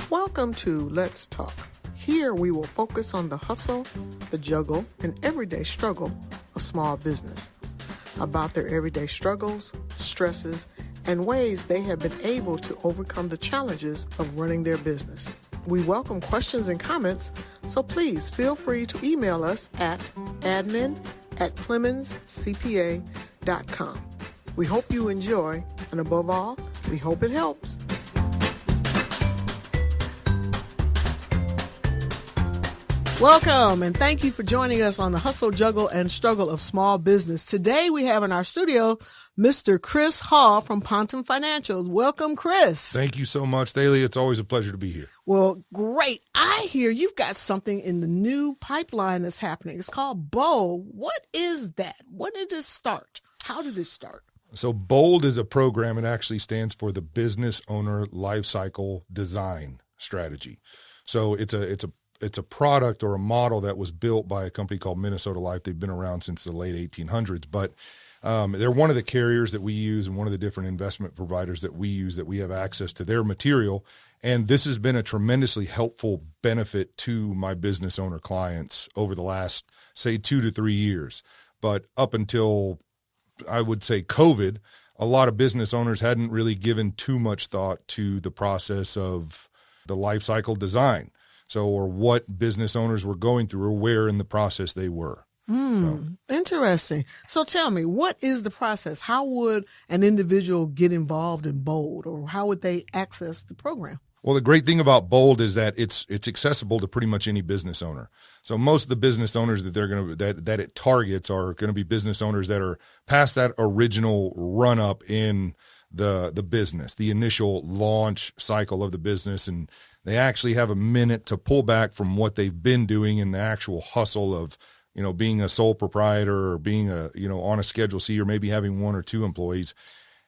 Welcome to Let's Talk. Here we will focus on the hustle, the juggle, and everyday struggle of small business. About their everyday struggles, stresses, and ways they have been able to overcome the challenges of running their business. We welcome questions and comments, so please feel free to email us at admin@PlemonsCPA.com. We hope you enjoy, and above all, we hope it helps. Welcome, and thank you for joining us on the Hustle, Juggle, and Struggle of Small Business. Today we have in our studio Mr. Chris Hall from Ponton Financials. Welcome, Chris. Thank you so much, Daly. It's always a pleasure to be here. Well, great. I hear you've got something in the new pipeline that's happening. It's called BOLD. What is that? When did it start? How did it start? So BOLD is a program. It actually stands for the Business Owner Lifecycle Design Strategy. So it's a product or a model that was built by a company called Minnesota Life. They've been around since the late 1800s, but they're one of the carriers that we use and one of the different investment providers that we use, that we have access to their material. And this has been a tremendously helpful benefit to my business owner clients over the last, say, 2 to 3 years. But up until, I would say, COVID, a lot of business owners hadn't really given too much thought to the process of the life cycle design. So, or what business owners were going through or where in the process they were. Interesting. So tell me, what is the process? How would an individual get involved in BOLD, or how would they access the program? Well, the great thing about BOLD is that it's accessible to pretty much any business owner. So most of the business owners that it targets are going to be business owners that are past that original run up in the business, the initial launch cycle of the business, and they actually have a minute to pull back from what they've been doing in the actual hustle of, being a sole proprietor or being on a Schedule C or maybe having 1 or 2 employees.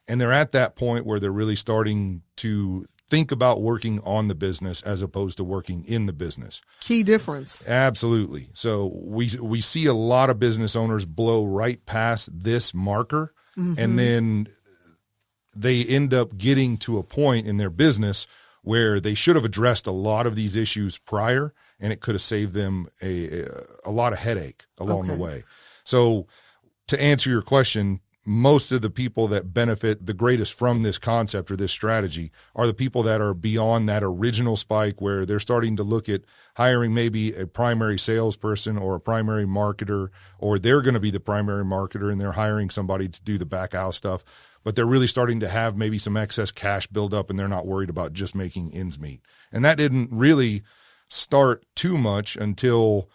And they're at that point where they're really starting to think about working on the business as opposed to working in the business. Key difference. Absolutely. So we see a lot of business owners blow right past this marker, and then they end up getting to a point in their business where they should have addressed a lot of these issues prior, and it could have saved them a lot of headache along the way. So to answer your question, most of the people that benefit the greatest from this concept or this strategy are the people that are beyond that original spike, where they're starting to look at hiring maybe a primary salesperson or a primary marketer, or they're going to be the primary marketer and they're hiring somebody to do the back house stuff. But they're really starting to have maybe some excess cash build up, and they're not worried about just making ends meet. And that didn't really start too much until,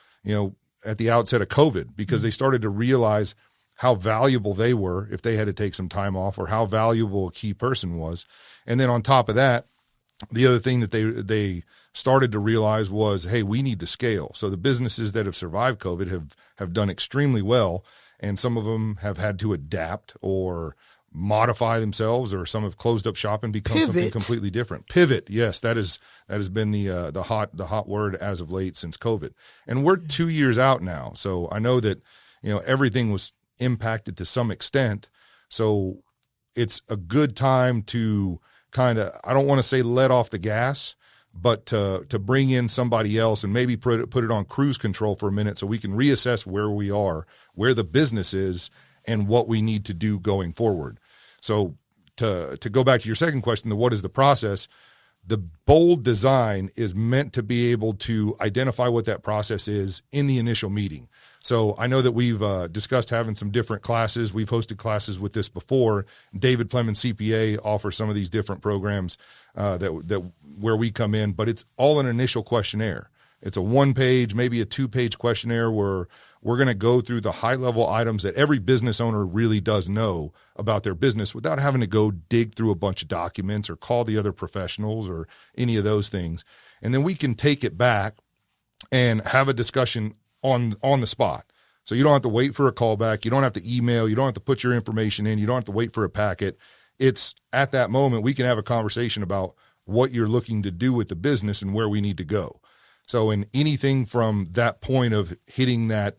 at the outset of COVID, because they started to realize how valuable they were if they had to take some time off, or how valuable a key person was. And then on top of that, the other thing that they started to realize was, hey, we need to scale. So the businesses that have survived COVID have done extremely well, and some of them have had to adapt or modify themselves, or some have closed up shop and become something completely different. Pivot, yes, that has been the hot word as of late since COVID. And we're 2 years out now, so I know that everything was impacted to some extent. So it's a good time to kind of, I don't want to say let off the gas, but to bring in somebody else and maybe put it on cruise control for a minute, so we can reassess where we are, where the business is, and what we need to do going forward. So to go back to your second question, what is the process? The BOLD design is meant to be able to identify what that process is in the initial meeting. So I know that we've discussed having some different classes. We've hosted classes with this before. David Plemons CPA offers some of these different programs that where we come in, but it's all an initial questionnaire. It's a 1-page, maybe a 2-page questionnaire where we're going to go through the high-level items that every business owner really does know about their business without having to go dig through a bunch of documents or call the other professionals or any of those things. And then we can take it back and have a discussion on the spot. So you don't have to wait for a callback. You don't have to email. You don't have to put your information in. You don't have to wait for a packet. It's at that moment we can have a conversation about what you're looking to do with the business and where we need to go. So in anything from that point of hitting that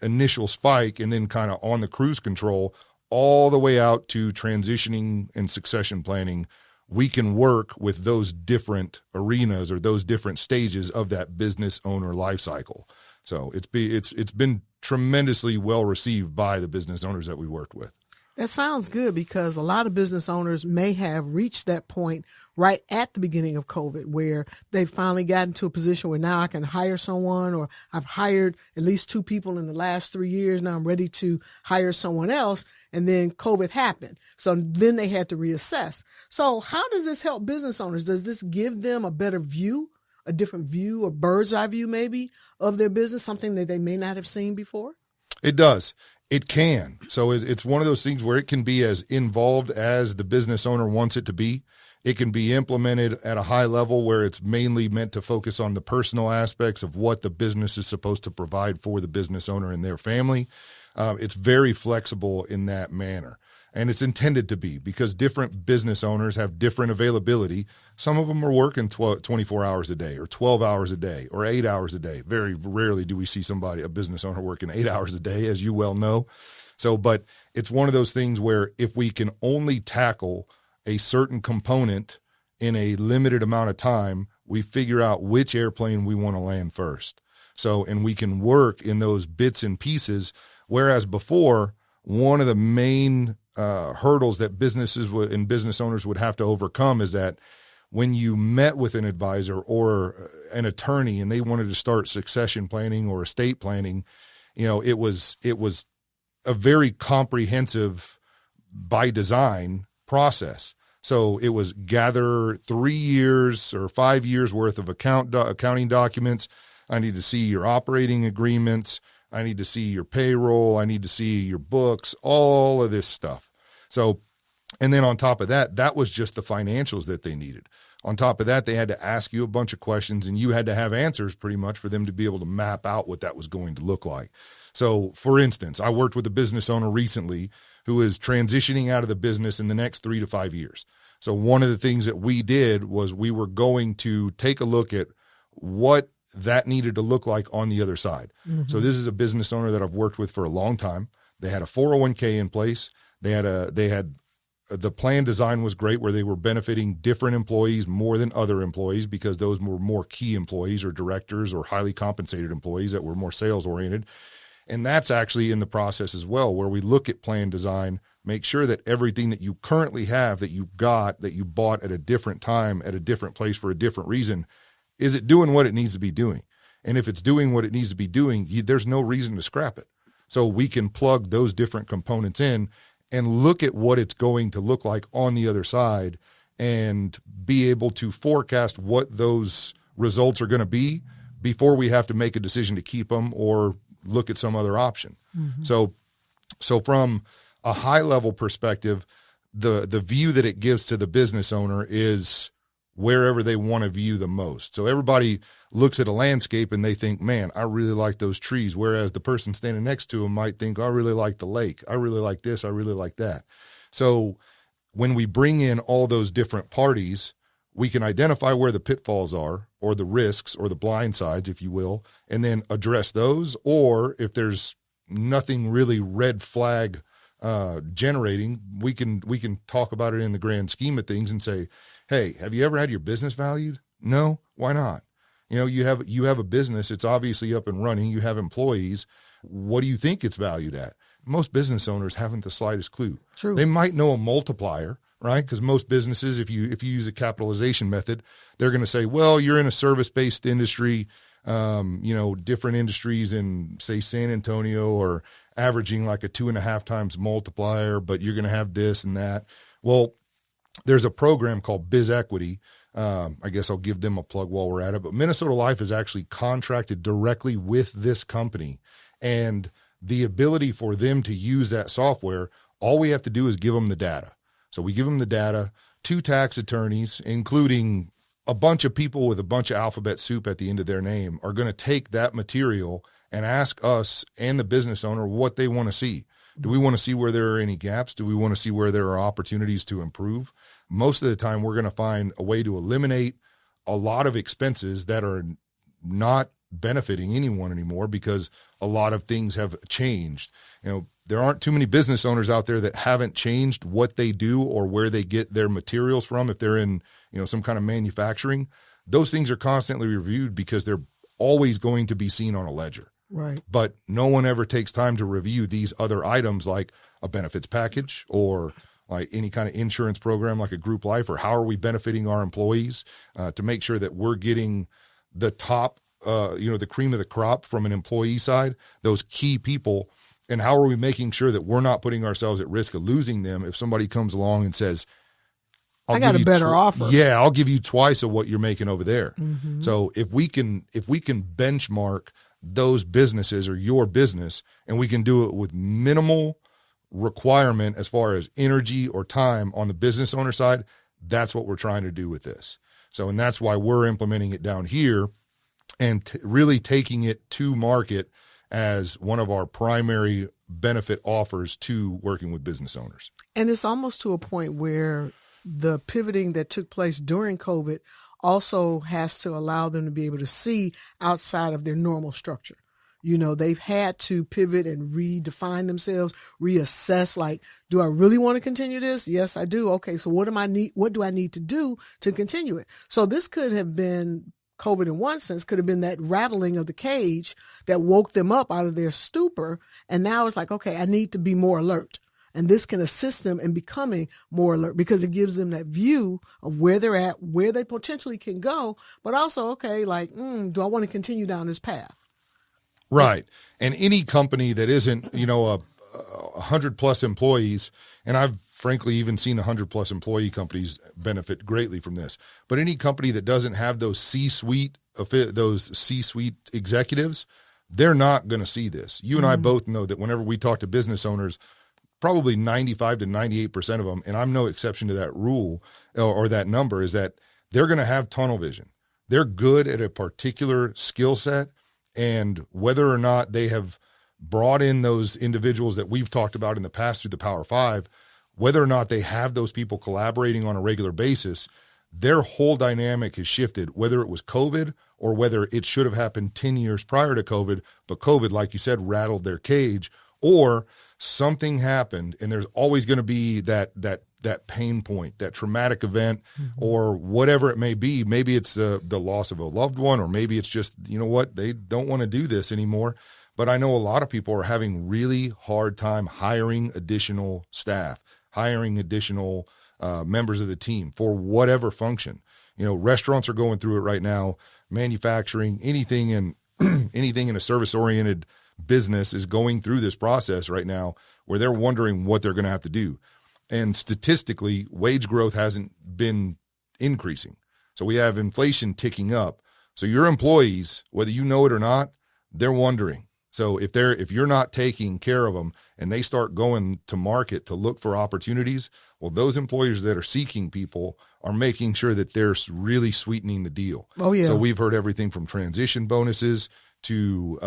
initial spike and then kind of on the cruise control all the way out to transitioning and succession planning, we can work with those different arenas or those different stages of that business owner life cycle. So it's been tremendously well received by the business owners that we worked with. That sounds good, because a lot of business owners may have reached that point right at the beginning of COVID where they've finally gotten to a position where now I can hire someone, or I've hired at least 2 people in the last 3 years. Now I'm ready to hire someone else. And then COVID happened. So then they had to reassess. So how does this help business owners? Does this give them a better view, a different view, a bird's eye view maybe of their business, something that they may not have seen before? It does. It can. So it's one of those things where it can be as involved as the business owner wants it to be. It can be implemented at a high level where it's mainly meant to focus on the personal aspects of what the business is supposed to provide for the business owner and their family. It's very flexible in that manner. And it's intended to be, because different business owners have different availability. Some of them are working 24 hours a day or 12 hours a day or 8 hours a day. Very rarely do we see a business owner working 8 hours a day, as you well know. So, but it's one of those things where if we can only tackle a certain component in a limited amount of time, we figure out which airplane we want to land first. So, and we can work in those bits and pieces, whereas before, one of the main hurdles that businesses and business owners would have to overcome is that when you met with an advisor or an attorney and they wanted to start succession planning or estate planning, it was a very comprehensive, by design, process. So it was gather 3 years or 5 years worth of accounting documents. I need to see your operating agreements. I need to see your payroll. I need to see your books, all of this stuff. So, and then on top of that, that was just the financials that they needed. On top of that, they had to ask you a bunch of questions, and you had to have answers pretty much for them to be able to map out what that was going to look like. So, for instance, I worked with a business owner recently who is transitioning out of the business in the next 3 to 5 years. So one of the things that we did was we were going to take a look at what that needed to look like on the other side. Mm-hmm. So this is a business owner that I've worked with for a long time. They had a 401k in place. They had the plan design was great, where they were benefiting different employees more than other employees, because those were more key employees or directors or highly compensated employees that were more sales oriented. And that's actually in the process as well, where we look at plan design, make sure that everything that you currently have, that you bought at a different time, at a different place for a different reason, is it doing what it needs to be doing? And if it's doing what it needs to be doing, there's no reason to scrap it. So we can plug those different components in and look at what it's going to look like on the other side and be able to forecast what those results are going to be before we have to make a decision to keep them or look at some other option. Mm-hmm. So from a high level perspective, the view that it gives to the business owner is wherever they want to view the most. So everybody looks at a landscape and they think, man, I really like those trees. Whereas the person standing next to them might think, I really like the lake. I really like this. I really like that. So when we bring in all those different parties, we can identify where the pitfalls are, or the risks, or the blind sides, if you will, and then address those. Or if there's nothing really red flag generating, we can talk about it in the grand scheme of things and say, hey, have you ever had your business valued? No? Why not? You have a business. It's obviously up and running. You have employees. What do you think it's valued at? Most business owners haven't the slightest clue. True. They might know a multiplier, right? Because most businesses, if you use a capitalization method, they're going to say, well, you're in a service-based industry, different industries in, say, San Antonio are averaging like a 2.5 times multiplier, but you're going to have this and that. Well, there's a program called Biz Equity. I guess I'll give them a plug while we're at it. But Minnesota Life is actually contracted directly with this company. And the ability for them to use that software, all we have to do is give them the data. So we give them the data, 2 tax attorneys, including a bunch of people with a bunch of alphabet soup at the end of their name, are going to take that material and ask us and the business owner what they want to see. Do we want to see where there are any gaps? Do we want to see where there are opportunities to improve? Most of the time, we're going to find a way to eliminate a lot of expenses that are not benefiting anyone anymore because a lot of things have changed. there aren't too many business owners out there that haven't changed what they do or where they get their materials from. If they're in, some kind of manufacturing, those things are constantly reviewed because they're always going to be seen on a ledger. Right. But no one ever takes time to review these other items like a benefits package or like any kind of insurance program like a group life, or how are we benefiting our employees to make sure that we're getting the top, the cream of the crop from an employee side, those key people, and how are we making sure that we're not putting ourselves at risk of losing them if somebody comes along and says, I got a better offer. Yeah, I'll give you twice of what you're making over there. Mm-hmm. So if we can benchmark those businesses or your business, and we can do it with minimal requirement as far as energy or time on the business owner side, that's what we're trying to do with this. So, and that's why we're implementing it down here and really taking it to market as one of our primary benefit offers to working with business owners. And it's almost to a point where the pivoting that took place during COVID also has to allow them to be able to see outside of their normal structure. They've had to pivot and redefine themselves, reassess, like, do I really want to continue this? Yes, I do. Okay, so what do I need to do to continue it? So this could have been, COVID in one sense, could have been that rattling of the cage that woke them up out of their stupor. And now it's like, okay, I need to be more alert. And this can assist them in becoming more alert because it gives them that view of where they're at, where they potentially can go, but also, okay, like, do I want to continue down this path? Right. And any company that isn't, 100 plus employees, and I've frankly even seen 100 plus employee companies benefit greatly from this, but any company that doesn't have those C-suite executives, they're not going to see this. You and I both know that whenever we talk to business owners, probably 95 to 98% of them, and I'm no exception to that rule or that number, is that they're going to have tunnel vision. They're good at a particular skill set, and whether or not they have brought in those individuals that we've talked about in the past through the Power Five, whether or not they have those people collaborating on a regular basis, their whole dynamic has shifted, whether it was COVID or whether it should have happened 10 years prior to COVID, but COVID, like you said, rattled their cage, or something happened, and there's always going to be that pain point, that traumatic event, or whatever it may be. Maybe it's the loss of a loved one, or maybe it's just, they don't want to do this anymore. But I know a lot of people are having really hard time hiring additional staff, hiring additional members of the team for whatever function. Restaurants are going through it right now, manufacturing, anything in a service-oriented business is going through this process right now where they're wondering what they're going to have to do. And statistically, wage growth hasn't been increasing. So we have inflation ticking up. So your employees, whether you know it or not, they're wondering. So if you're not taking care of them and they start going to market to look for opportunities, well, those employers that are seeking people are making sure that they're really sweetening the deal. Oh, yeah. So we've heard everything from transition bonuses to,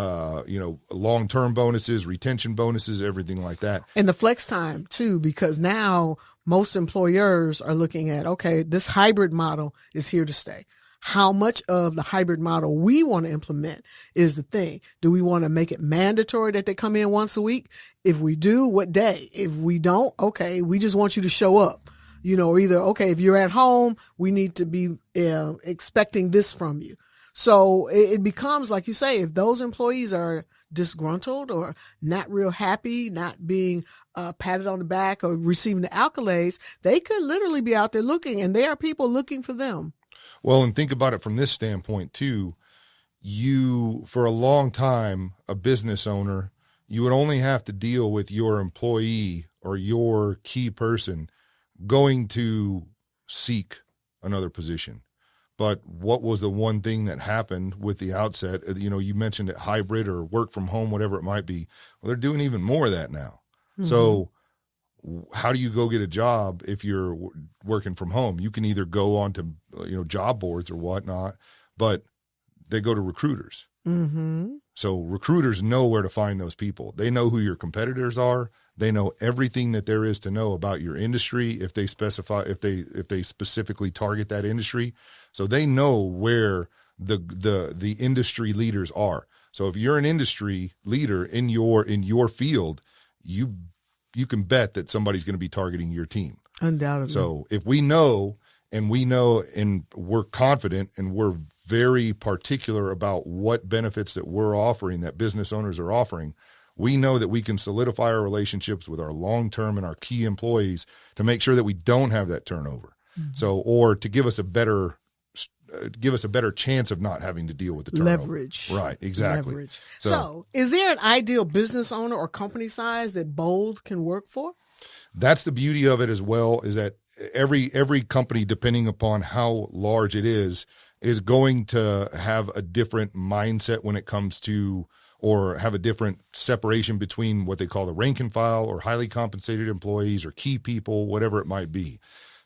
long-term bonuses, retention bonuses, everything like that. And the flex time too, because now most employers are looking at, okay, this hybrid model is here to stay. How much of the hybrid model we want to implement is the thing. Do we want to make it mandatory that they come in once a week? If we do, what day? If we don't, okay, we just want you to show up. Or either, okay, if you're at home, we need to be expecting this from you. So it becomes, like you say, if those employees are disgruntled or not real happy, not being patted on the back or receiving the accolades, they could literally be out there looking, and there are people looking for them. Well, and think about it from this standpoint too. For a long time, a business owner, you would only have to deal with your employee or your key person going to seek another position. But what was the one thing that happened with the outset? You mentioned it, hybrid or work from home, whatever it might be. Well, they're doing even more of that now. Mm-hmm. So how do you go get a job if you're working from home? You can either go onto, job boards or whatnot, but they go to recruiters. Mm-hmm. So recruiters know where to find those people. They know who your competitors are. They know everything that there is to know about your industry if they specifically target that industry. So they know where the industry leaders are. So if you're an industry leader in your field, you can bet that somebody's going to be targeting your team. Undoubtedly. So if we know and we're confident and we're very particular about what benefits that we're offering, that business owners are offering, we know that we can solidify our relationships with our long-term and our key employees to make sure that we don't have that turnover. So, or to give us a better chance of not having to deal with the turnover. Leverage. Right, exactly. Leverage. So, is there an ideal business owner or company size that Bold can work for? That's the beauty of it as well, is that every company, depending upon how large it is going to have a different mindset when it comes to, or have a different separation between what they call the rank and file or highly compensated employees or key people, whatever it might be.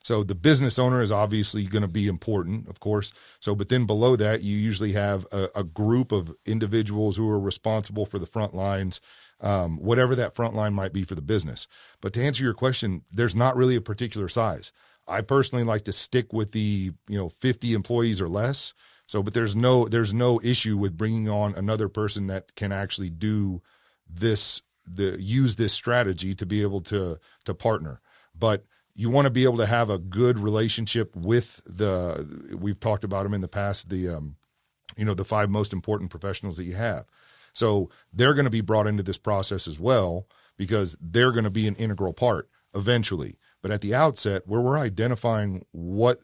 So the business owner is obviously going to be important, of course. So, but then below that, you usually have a group of individuals who are responsible for the front lines, whatever that front line might be for the business. But to answer your question, there's not really a particular size. I personally like to stick with the 50 employees or less. So, but there's no issue with bringing on another person that can actually do this, use this strategy to be able to partner. But you want to be able to have a good relationship with we've talked about them in the past, the 5 most important professionals that you have. So they're going to be brought into this process as well, because they're going to be an integral part eventually. But at the outset, where we're identifying what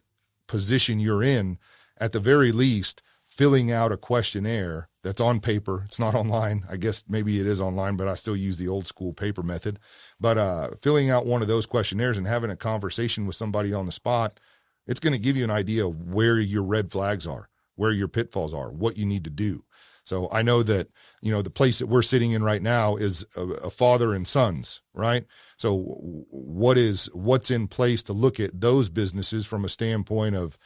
position you're in, at the very least, filling out a questionnaire that's on paper. It's not online. I guess maybe it is online, but I still use the old school paper method. But filling out one of those questionnaires and having a conversation with somebody on the spot, it's going to give you an idea of where your red flags are, where your pitfalls are, what you need to do. So I know that, the place that we're sitting in right now is a father and sons, right? So what's in place to look at those businesses from a standpoint of,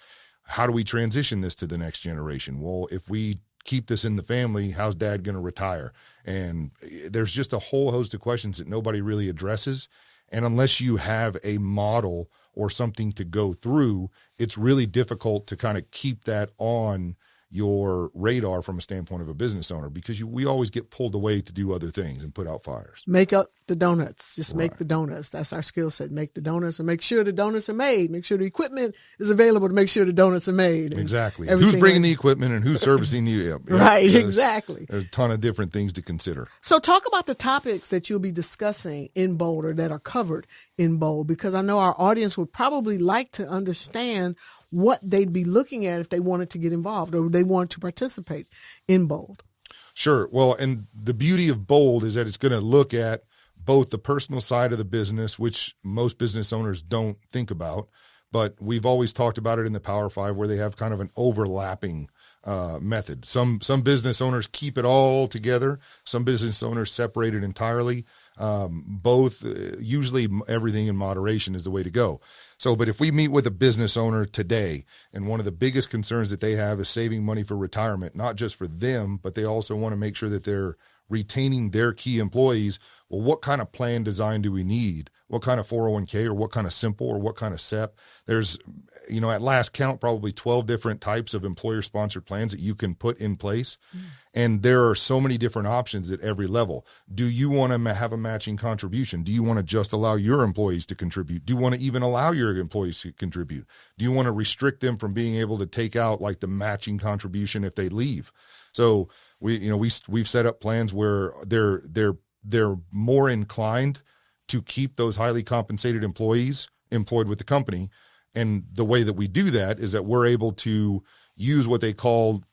how do we transition this to the next generation? Well, if we keep this in the family, how's dad going to retire? And there's just a whole host of questions that nobody really addresses. And unless you have a model or something to go through, it's really difficult to kind of keep that on your radar from a standpoint of a business owner, because we always get pulled away to do other things and put out fires. Make up the donuts. Just make the donuts. That's our skill set. Make the donuts and make sure the donuts are made. Make sure the equipment is available to make sure the donuts are made. Exactly. Who's bringing the equipment and who's servicing you? Right, exactly. There's a ton of different things to consider. So talk about the topics that you'll be discussing in Bold, or that are covered in Bold, because I know our audience would probably like to understand what they'd be looking at if they wanted to get involved or they wanted to participate in Bold. Sure. Well, and the beauty of Bold is that it's going to look at both the personal side of the business, which most business owners don't think about, but we've always talked about it in the Power Five, where they have kind of an overlapping method. Some business owners keep it all together. Some business owners separate it entirely. Both, usually everything in moderation is the way to go. So, but if we meet with a business owner today, and one of the biggest concerns that they have is saving money for retirement, not just for them, but they also want to make sure that they're retaining their key employees. Well, what kind of plan design do we need? What kind of 401k, or what kind of simple, or what kind of SEP? There's, at last count, probably 12 different types of employer-sponsored plans that you can put in place. And there are so many different options at every level. Do you want to have a matching contribution? Do you want to just allow your employees to contribute? Do you want to even allow your employees to contribute? Do you want to restrict them from being able to take out like the matching contribution if they leave? So we've set up plans where they're more inclined to keep those highly compensated employees employed with the company. And the way that we do that is that we're able to use what they call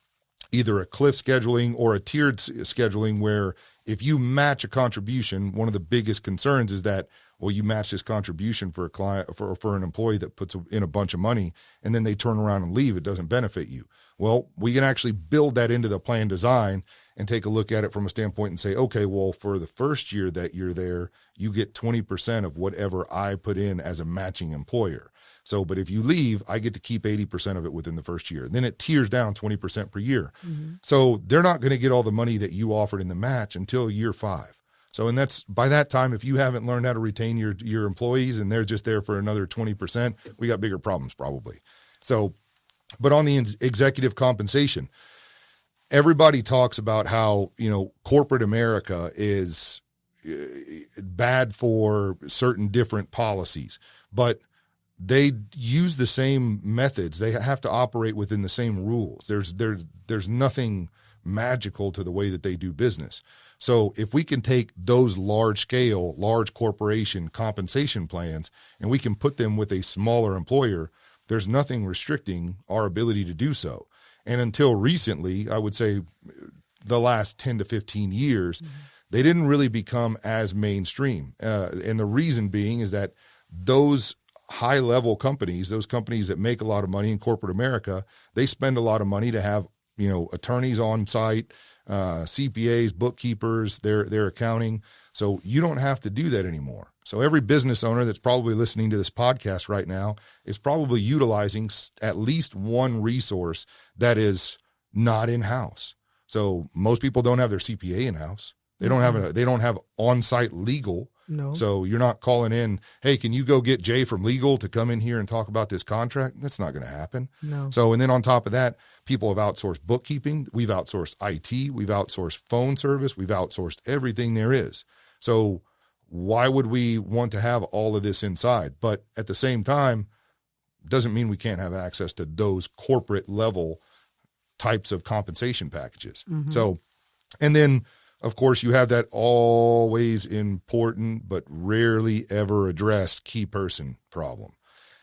either a cliff scheduling or a tiered scheduling, where if you match a contribution, one of the biggest concerns is that, well, you match this contribution for a client, for an employee that puts in a bunch of money, and then they turn around and leave. It doesn't benefit you. Well, we can actually build that into the plan design and take a look at it from a standpoint and say, okay, well, for the first year that you're there, you get 20% of whatever I put in as a matching employer. So, but if you leave, I get to keep 80% of it within the first year. Then it tiers down 20% per year. Mm-hmm. So they're not going to get all the money that you offered in the match until year 5. So, and that's by that time, if you haven't learned how to retain your employees and they're just there for another 20%, we got bigger problems probably. So, but on the executive compensation, everybody talks about how, corporate America is bad for certain different policies, but they use the same methods. They have to operate within the same rules. There's nothing magical to the way that they do business. So if we can take those large corporation compensation plans and we can put them with a smaller employer, there's nothing restricting our ability to do so. And until recently, I would say the last 10 to 15 years, they didn't really become as mainstream. And the reason being is that those high-level companies, those companies that make a lot of money in corporate America, they spend a lot of money to have, attorneys on site, CPAs, bookkeepers, their accounting. So you don't have to do that anymore. So every business owner that's probably listening to this podcast right now is probably utilizing at least one resource that is not in-house. So most people don't have their CPA in-house. They don't have on-site legal. No. So you're not calling in, hey, can you go get Jay from legal to come in here and talk about this contract? That's not going to happen. No. So, and then on top of that, people have outsourced bookkeeping. We've outsourced IT. We've outsourced phone service. We've outsourced everything there is. So why would we want to have all of this inside? But at the same time, doesn't mean we can't have access to those corporate level types of compensation packages. So, and then of course, you have that always important but rarely ever addressed key person problem.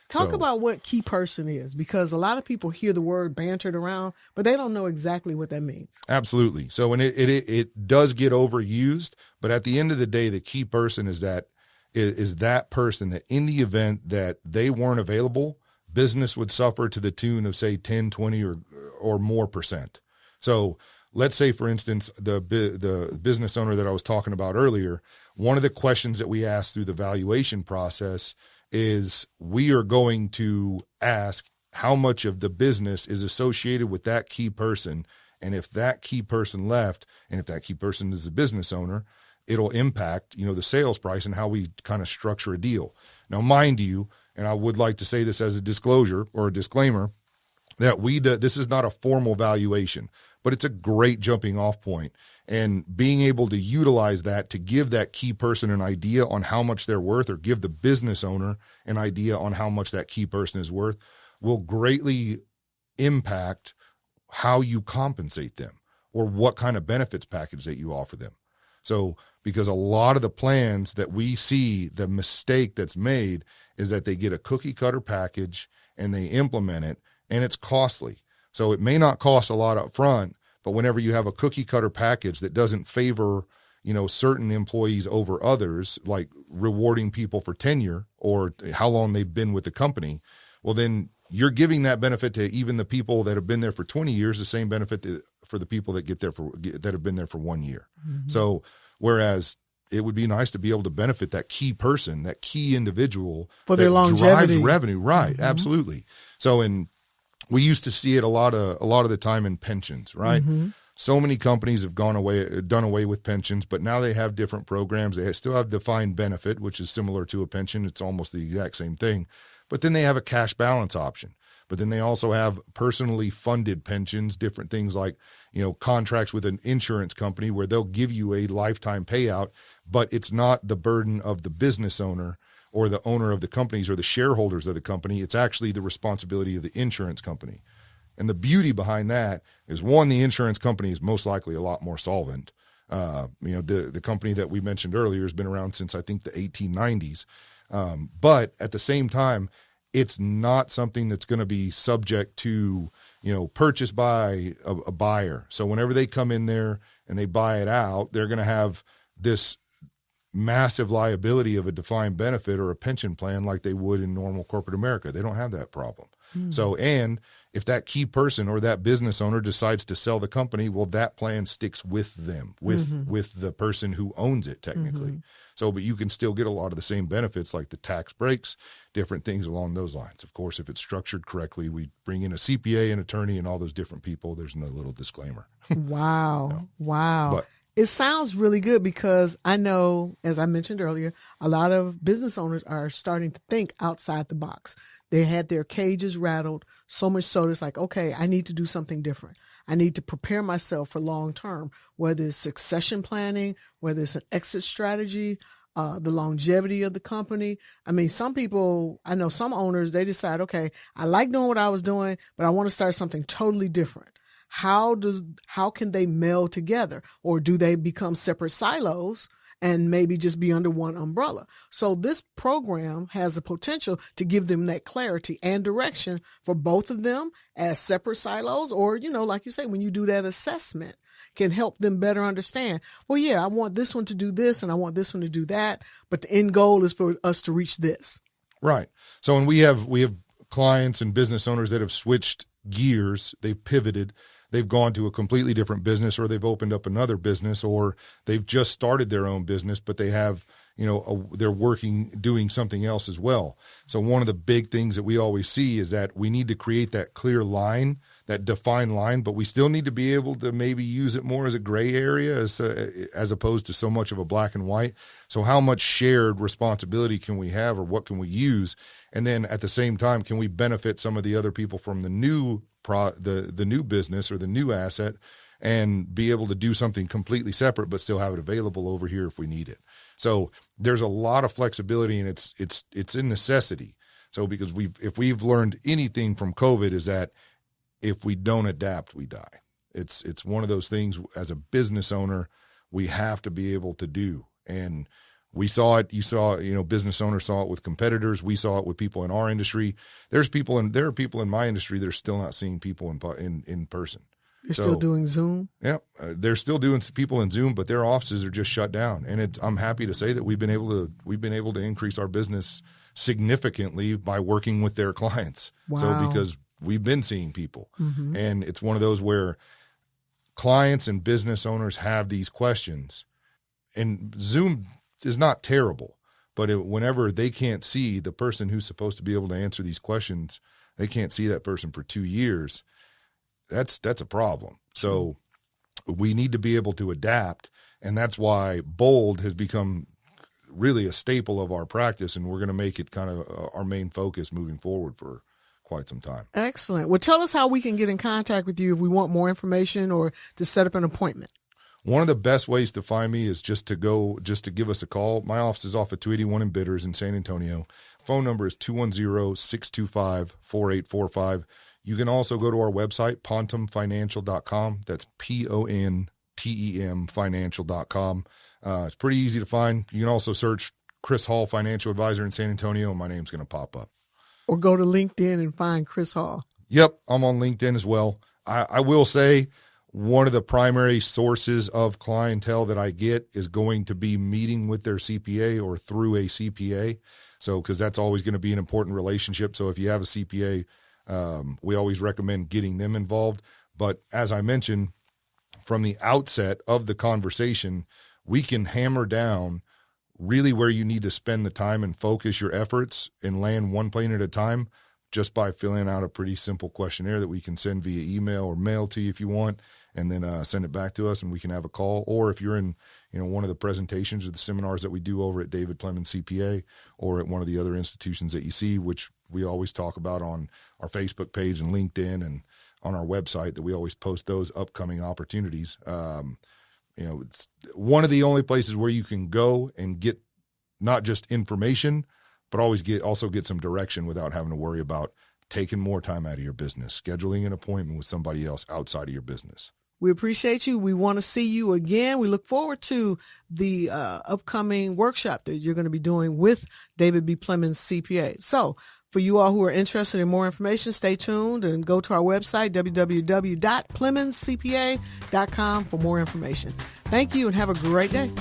Talk about what key person is, because a lot of people hear the word bantered around, but they don't know exactly what that means. Absolutely. So, and it does get overused, but at the end of the day, the key person is that person that in the event that they weren't available, business would suffer to the tune of, say, 10, 20 or more percent. So let's say, for instance, the business owner that I was talking about earlier, one of the questions that we ask through the valuation process is we are going to ask how much of the business is associated with that key person. And if that key person left, and if that key person is the business owner, it'll impact, the sales price and how we kind of structure a deal. Now, mind you, and I would like to say this as a disclosure or a disclaimer, that this is not a formal valuation, but it's a great jumping off point. And being able to utilize that to give that key person an idea on how much they're worth, or give the business owner an idea on how much that key person is worth, will greatly impact how you compensate them or what kind of benefits package that you offer them. So, because a lot of the plans that we see, the mistake that's made is that they get a cookie cutter package and they implement it, and it's costly. So it may not cost a lot up front, but whenever you have a cookie cutter package that doesn't favor, certain employees over others, like rewarding people for tenure or how long they've been with the company, well, then you're giving that benefit to even the people that have been there for 20 years, the same benefit for the people that that have been there for 1 year. So whereas it would be nice to be able to benefit that key person, that key individual for their longevity, drives revenue. Right. Absolutely. So we used to see it a lot of the time in pensions, right? So many companies have done away with pensions, but now they have different programs. They still have defined benefit, which is similar to a pension. It's almost the exact same thing. But then they have a cash balance option. But then they also have personally funded pensions, different things like, contracts with an insurance company where they'll give you a lifetime payout, but it's not the burden of the business owner or the owner of the companies or the shareholders of the company. It's actually the responsibility of the insurance company. And the beauty behind that is, one, the insurance company is most likely a lot more solvent. The company that we mentioned earlier has been around since, I think, the 1890s. But at the same time, it's not something that's going to be subject to, purchase by a buyer. So whenever they come in there and they buy it out, they're going to have this massive liability of a defined benefit or a pension plan like they would in normal corporate America. They don't have that problem. So, and if that key person or that business owner decides to sell the company, well, that plan sticks with them, with the person who owns it technically. So, but you can still get a lot of the same benefits like the tax breaks, different things along those lines. Of course, if it's structured correctly, we bring in a CPA, an attorney, and all those different people. There's no little disclaimer. Wow. Wow. But It sounds really good because I know, as I mentioned earlier, a lot of business owners are starting to think outside the box. They had their cages rattled so much so it's like, okay, I need to do something different. I need to prepare myself for long term, whether it's succession planning, whether it's an exit strategy, the longevity of the company. I mean, some people, I know some owners, they decide, okay, I like doing what I was doing, but I want to start something totally different. How can they meld together, or do they become separate silos and maybe just be under one umbrella? So this program has the potential to give them that clarity and direction for both of them as separate silos, or, like you say, when you do that assessment, can help them better understand, well, yeah, I want this one to do this and I want this one to do that, but the end goal is for us to reach this. Right. So when we have clients and business owners that have switched gears, they've pivoted, they've gone to a completely different business, or they've opened up another business, or they've just started their own business, but they have, they're doing something else as well. So one of the big things that we always see is that we need to create that clear line, that defined line, but we still need to be able to maybe use it more as a gray area as opposed to so much of a black and white. So how much shared responsibility can we have, or what can we use? And then at the same time, can we benefit some of the other people from the new the new business or the new asset, and be able to do something completely separate but still have it available over here if we need it? So there's a lot of flexibility, and it's a necessity. So because if we've learned anything from COVID is that if we don't adapt, we die. It's one of those things as a business owner we have to be able to do. And we saw it. Business owners saw it with competitors. We saw it with people in our industry. There are people in my industry that are still not seeing people in person. You're still doing Zoom? Yeah, they're still doing people in Zoom, but their offices are just shut down. And I'm happy to say that we've been able to increase our business significantly by working with their clients. Wow. So because we've been seeing people, and it's one of those where clients and business owners have these questions, and Zoom is not terrible, but whenever they can't see the person who's supposed to be able to answer these questions, they can't see that person for 2 years. That's a problem. So we need to be able to adapt, and that's why bold has become really a staple of our practice, and we're going to make it kind of our main focus moving forward for quite some time. Excellent. Well, tell us how we can get in contact with you if we want more information or to set up an appointment. One of the best ways to find me is just to give us a call. My office is off at 281 in Bitters in San Antonio. Phone number is 210-625-4845. You can also go to our website, pontemfinancial.com. That's PONTEM financial.com. It's pretty easy to find. You can also search Chris Hall, Financial Advisor in San Antonio, and my name's going to pop up. Or go to LinkedIn and find Chris Hall. Yep, I'm on LinkedIn as well. I will say one of the primary sources of clientele that I get is going to be meeting with their CPA or through a CPA. So, because that's always going to be an important relationship. So if you have a CPA, we always recommend getting them involved. But as I mentioned, from the outset of the conversation, we can hammer down really where you need to spend the time and focus your efforts and land one plane at a time just by filling out a pretty simple questionnaire that we can send via email or mail to you if you want, and then send it back to us and we can have a call. Or if you're in one of the presentations or the seminars that we do over at David Plemons CPA or at one of the other institutions that you see, which we always talk about on our Facebook page and LinkedIn and on our website, that we always post those upcoming opportunities. It's one of the only places where you can go and get not just information, but also get some direction without having to worry about taking more time out of your business, scheduling an appointment with somebody else outside of your business. We appreciate you. We want to see you again. We look forward to the upcoming workshop that you're going to be doing with David B Plemons CPA. So for you all who are interested in more information, stay tuned and go to our website, www.plemonscpa.com, for more information. Thank you and have a great day.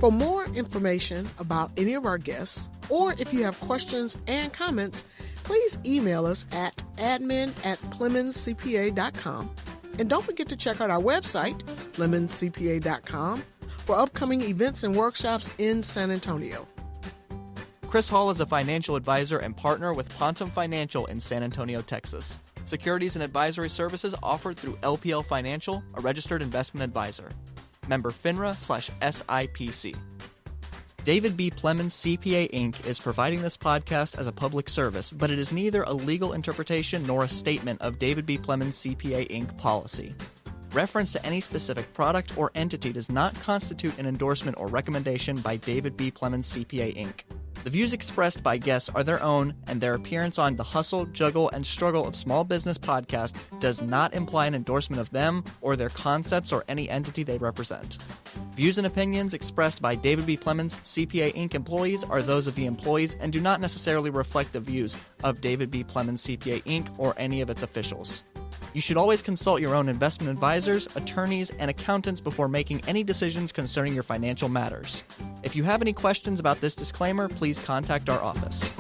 For more information about any of our guests, or if you have questions and comments, please email us at admin@plemonscpa.com. And don't forget to check out our website, plemonscpa.com, for upcoming events and workshops in San Antonio. Chris Hall is a financial advisor and partner with Pontem Financial in San Antonio, Texas. Securities and advisory services offered through LPL Financial, a registered investment advisor. Member FINRA/SIPC. David B Plemons CPA Inc. is providing this podcast as a public service, but it is neither a legal interpretation nor a statement of David B Plemons CPA Inc. policy. Reference to any specific product or entity does not constitute an endorsement or recommendation by David B Plemons CPA Inc. The views expressed by guests are their own, and their appearance on the Hustle, Juggle, and Struggle of Small Business podcast does not imply an endorsement of them or their concepts or any entity they represent. Views and opinions expressed by David B Plemons CPA Inc. employees are those of the employees and do not necessarily reflect the views of David B Plemons CPA Inc. or any of its officials. You should always consult your own investment advisors, attorneys, and accountants before making any decisions concerning your financial matters. If you have any questions about this disclaimer, please contact our office.